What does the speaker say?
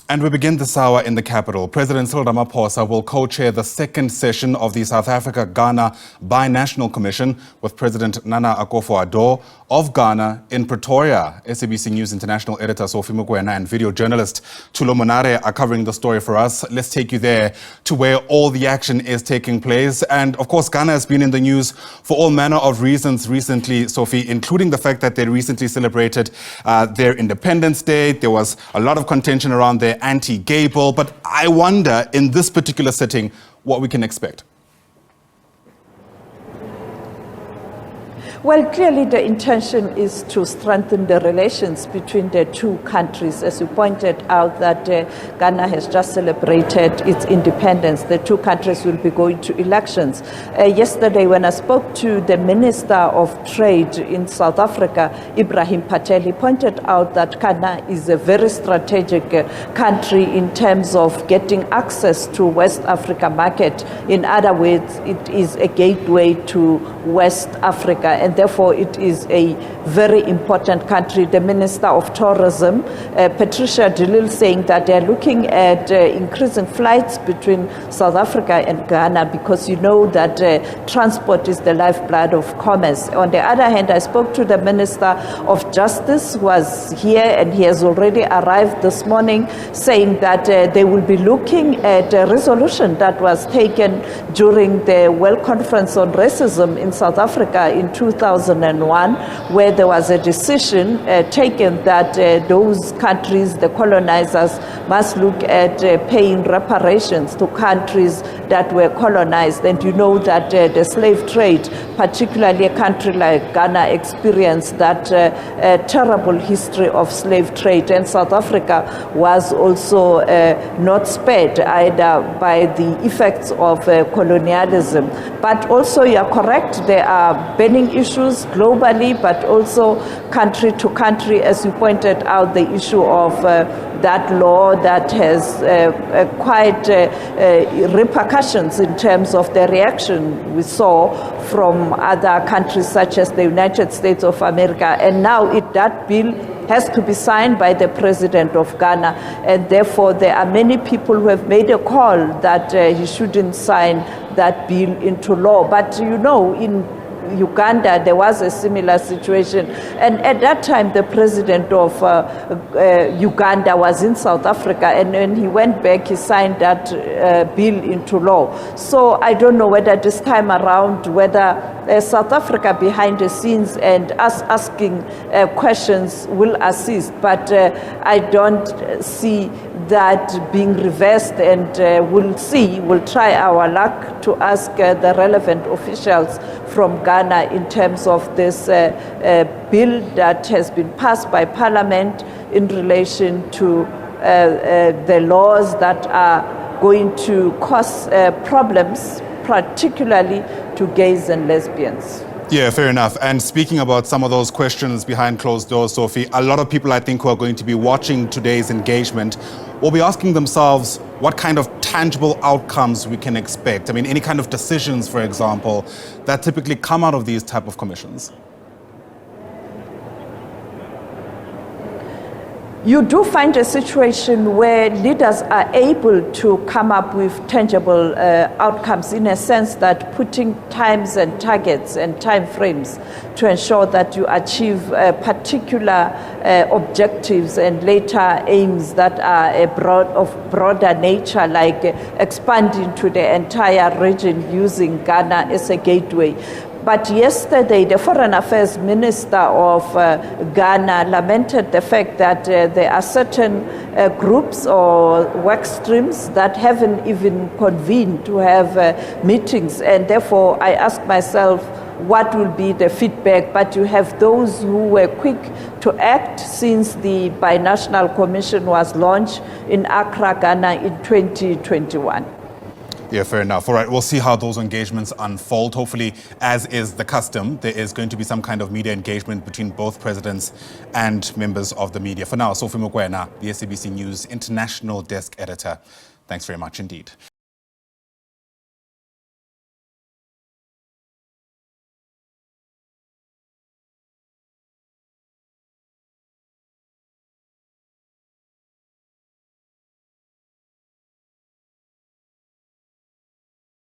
And we begin this hour in the capital. President Cyril Ramaphosa will co-chair the second session of the South Africa-Ghana Binational Commission with President Nana Akufo-Addo of Ghana in Pretoria. SABC News international editor Sophie Mokoena and video journalist Thulo Monare are covering the story for us. Let's take you there to where all the action is taking place. And of course, Ghana has been in the news for all manner of reasons recently, Sophie, including the fact that they recently celebrated their Independence Day. There was a lot of contention around their anti-gay bill, but I wonder in this particular setting what we can expect. Well, clearly the intention is to strengthen the relations between the two countries. As you pointed out, that Ghana has just celebrated its independence. The two countries will be going to elections. Yesterday, when I spoke to the Minister of Trade in South Africa, Ibrahim Patel, he pointed out that Ghana is a very strategic country in terms of getting access to West Africa market. In other words, it is a gateway to West Africa, and therefore it is a very important country. The Minister of Tourism, Patricia de Lille, saying that they're looking at increasing flights between South Africa and Ghana because you know that transport is the lifeblood of commerce. On the other hand, I spoke to the Minister of Justice, who was here, and he has already arrived this morning, saying that they will be looking at a resolution that was taken during the World Conference on Racism in South Africa in 2001, where there was a decision taken that those countries, the colonizers, must look at paying reparations to countries that were colonized. And you know that the slave trade, particularly a country like Ghana, experienced that terrible history of slave trade. And South Africa was also not spared either by the effects of colonialism. But also, you are correct, there are burning issues globally, but also country to country, as you pointed out, the issue of that law that has quite repercussions in terms of the reaction we saw from other countries such as the United States of America. And now that bill has to be signed by the president of Ghana, and therefore there are many people who have made a call that he shouldn't sign that bill into law. But you know, in Uganda, there was a similar situation. And at that time, the president of Uganda was in South Africa. And when he went back, he signed that bill into law. So I don't know whether this time around, whether South Africa behind the scenes and us asking questions will assist. But I don't see that being reversed, and we'll try our luck to ask the relevant officials from Ghana in terms of this bill that has been passed by Parliament in relation to the laws that are going to cause problems, particularly to gays and lesbians. Yeah, fair enough. And speaking about some of those questions behind closed doors, Sophie, a lot of people I think who are going to be watching today's engagement will be asking themselves what kind of tangible outcomes we can expect. I mean, any kind of decisions, for example, that typically come out of these type of commissions. You do find a situation where leaders are able to come up with tangible outcomes, in a sense that putting times and targets and time frames to ensure that you achieve particular objectives and later aims that are of broader nature, like expanding to the entire region using Ghana as a gateway. But yesterday, the Foreign Affairs Minister of Ghana lamented the fact that there are certain groups or work streams that haven't even convened to have meetings. And therefore, I ask myself, what will be the feedback? But you have those who were quick to act since the Binational Commission was launched in Accra, Ghana in 2021. Yeah, fair enough. All right, we'll see how those engagements unfold. Hopefully, as is the custom, there is going to be some kind of media engagement between both presidents and members of the media. For now, Sophie Mokoena, the SABC News International Desk Editor. Thanks very much indeed.